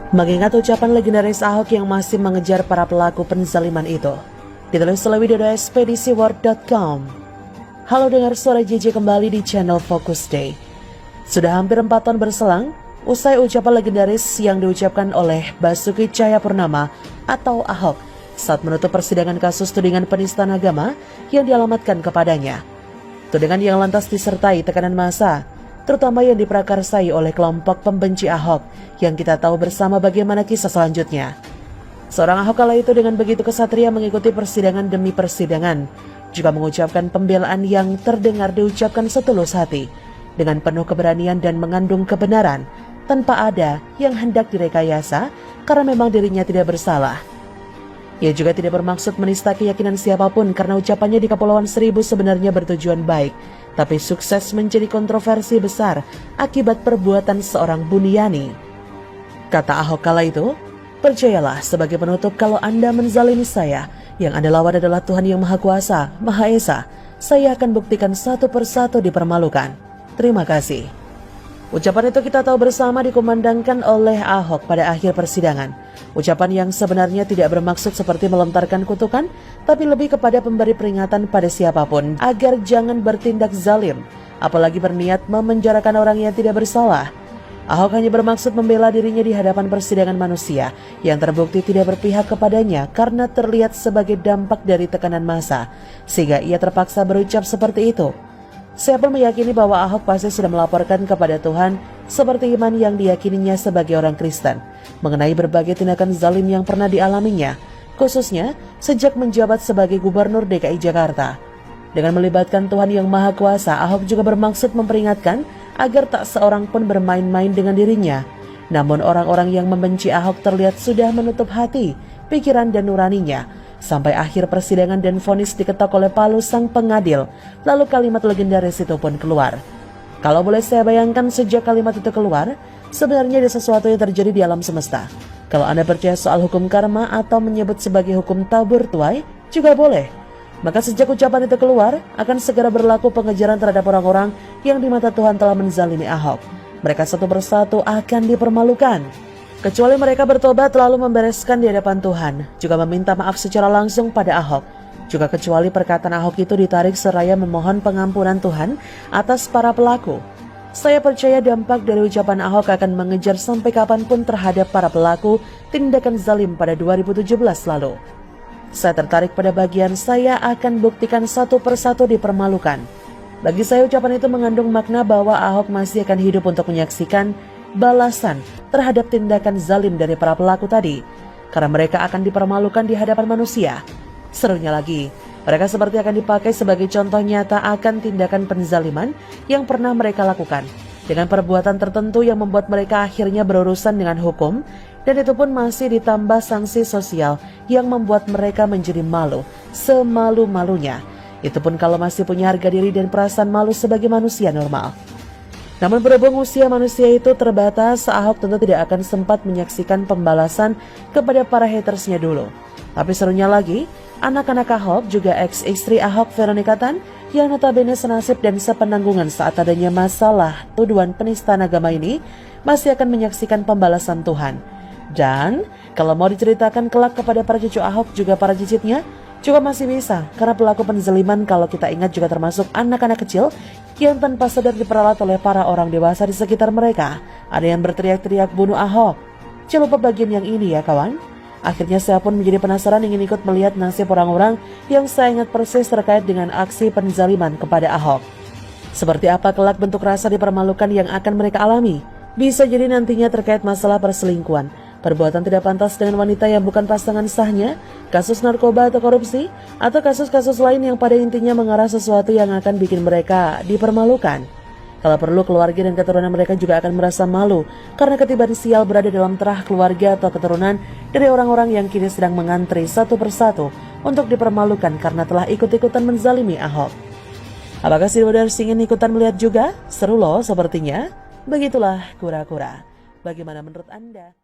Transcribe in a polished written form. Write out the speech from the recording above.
Mengingat ucapan legendaris Ahok yang masih mengejar para pelaku penzaliman itu, ditulis oleh widodo@ekspedisiword.com. Halo, dengar suara JJ kembali di channel Focus Day. Sudah hampir 4 tahun berselang, usai ucapan legendaris yang diucapkan oleh Basuki Cahayapurnama atau Ahok saat menutup persidangan kasus tudingan penistaan agama yang dialamatkan kepadanya. Tudingan yang lantas disertai tekanan massa, terutama yang diprakarsai oleh kelompok pembenci Ahok yang kita tahu bersama bagaimana kisah selanjutnya. Seorang Ahok kala itu dengan begitu kesatria mengikuti persidangan demi persidangan, juga mengucapkan pembelaan yang terdengar diucapkan setulus hati, dengan penuh keberanian dan mengandung kebenaran, tanpa ada yang hendak direkayasa karena memang dirinya tidak bersalah. Ia juga tidak bermaksud menista keyakinan siapapun karena ucapannya di Kepulauan Seribu sebenarnya bertujuan baik, tapi sukses menjadi kontroversi besar akibat perbuatan seorang Buniani. Kata Ahok kala itu, "Percayalah sebagai penutup, kalau Anda menzalimi saya, yang Anda lawan adalah Tuhan yang Maha Kuasa, Maha Esa. Saya akan buktikan satu persatu dipermalukan. Terima kasih." Ucapan itu kita tahu bersama dikumandangkan oleh Ahok pada akhir persidangan. Ucapan yang sebenarnya tidak bermaksud seperti melontarkan kutukan, tapi lebih kepada pemberi peringatan pada siapapun agar jangan bertindak zalim, apalagi berniat memenjarakan orang yang tidak bersalah. Ahok hanya bermaksud membela dirinya di hadapan persidangan manusia yang terbukti tidak berpihak kepadanya karena terlihat sebagai dampak dari tekanan massa, sehingga ia terpaksa berucap seperti itu. Saya pun meyakini bahwa Ahok pasti sudah melaporkan kepada Tuhan seperti iman yang diyakininya sebagai orang Kristen mengenai berbagai tindakan zalim yang pernah dialaminya, khususnya sejak menjabat sebagai Gubernur DKI Jakarta. Dengan melibatkan Tuhan yang Maha Kuasa, Ahok juga bermaksud memperingatkan agar tak seorang pun bermain-main dengan dirinya. Namun orang-orang yang membenci Ahok terlihat sudah menutup hati, pikiran dan nuraninya, sampai akhir persidangan dan vonis diketok oleh palu sang pengadil. Lalu kalimat legendaris itu pun keluar. Kalau boleh saya bayangkan, sejak kalimat itu keluar, sebenarnya ada sesuatu yang terjadi di alam semesta. Kalau Anda percaya soal hukum karma atau menyebut sebagai hukum tabur tuai, juga boleh. Maka sejak ucapan itu keluar, akan segera berlaku pengejaran terhadap orang-orang yang di mata Tuhan telah menzalimi Ahok. Mereka satu persatu akan dipermalukan. Kecuali mereka bertobat lalu membereskan di hadapan Tuhan, juga meminta maaf secara langsung pada Ahok. Juga kecuali perkataan Ahok itu ditarik seraya memohon pengampunan Tuhan atas para pelaku. Saya percaya dampak dari ucapan Ahok akan mengejar sampai kapanpun terhadap para pelaku tindakan zalim pada 2017 lalu. Saya tertarik pada bagian "saya akan buktikan satu persatu dipermalukan". Bagi saya ucapan itu mengandung makna bahwa Ahok masih akan hidup untuk menyaksikan balasan terhadap tindakan zalim dari para pelaku tadi, karena mereka akan dipermalukan di hadapan manusia. Serunya lagi, mereka seperti akan dipakai sebagai contoh nyata akan tindakan penzaliman yang pernah mereka lakukan, dengan perbuatan tertentu yang membuat mereka akhirnya berurusan dengan hukum, dan itu pun masih ditambah sanksi sosial yang membuat mereka menjadi malu, semalu-malunya. Itu pun kalau masih punya harga diri dan perasaan malu sebagai manusia normal. Namun berhubung usia manusia itu terbatas, Ahok tentu tidak akan sempat menyaksikan pembalasan kepada para hatersnya dulu. Tapi serunya lagi, anak-anak Ahok, juga ex-istri Ahok Veronica Tan, yang notabene senasib dan sepenanggungan saat adanya masalah tuduhan penistaan agama ini, masih akan menyaksikan pembalasan Tuhan. Dan kalau mau diceritakan kelak kepada para cucu Ahok, juga para cicitnya, juga masih bisa, karena pelaku penzaliman kalau kita ingat juga termasuk anak-anak kecil yang tanpa sadar diperalat oleh para orang dewasa di sekitar mereka. Ada yang berteriak-teriak bunuh Ahok. Jangan lupa bagian yang ini ya kawan. Akhirnya saya pun menjadi penasaran ingin ikut melihat nasib orang-orang yang saya ingat persis terkait dengan aksi penzaliman kepada Ahok. Seperti apa kelak bentuk rasa dipermalukan yang akan mereka alami? Bisa jadi nantinya terkait masalah perselingkuhan, perbuatan tidak pantas dengan wanita yang bukan pasangan sahnya, kasus narkoba atau korupsi, atau kasus-kasus lain yang pada intinya mengarah sesuatu yang akan bikin mereka dipermalukan. Kalau perlu, keluarga dan keturunan mereka juga akan merasa malu karena ketiban sial berada dalam terah keluarga atau keturunan dari orang-orang yang kini sedang mengantri satu persatu untuk dipermalukan karena telah ikut-ikutan menzalimi Ahok. Apakah si Wadars ingin ikutan melihat juga? Seru loh sepertinya. Begitulah kura-kura. Bagaimana menurut Anda?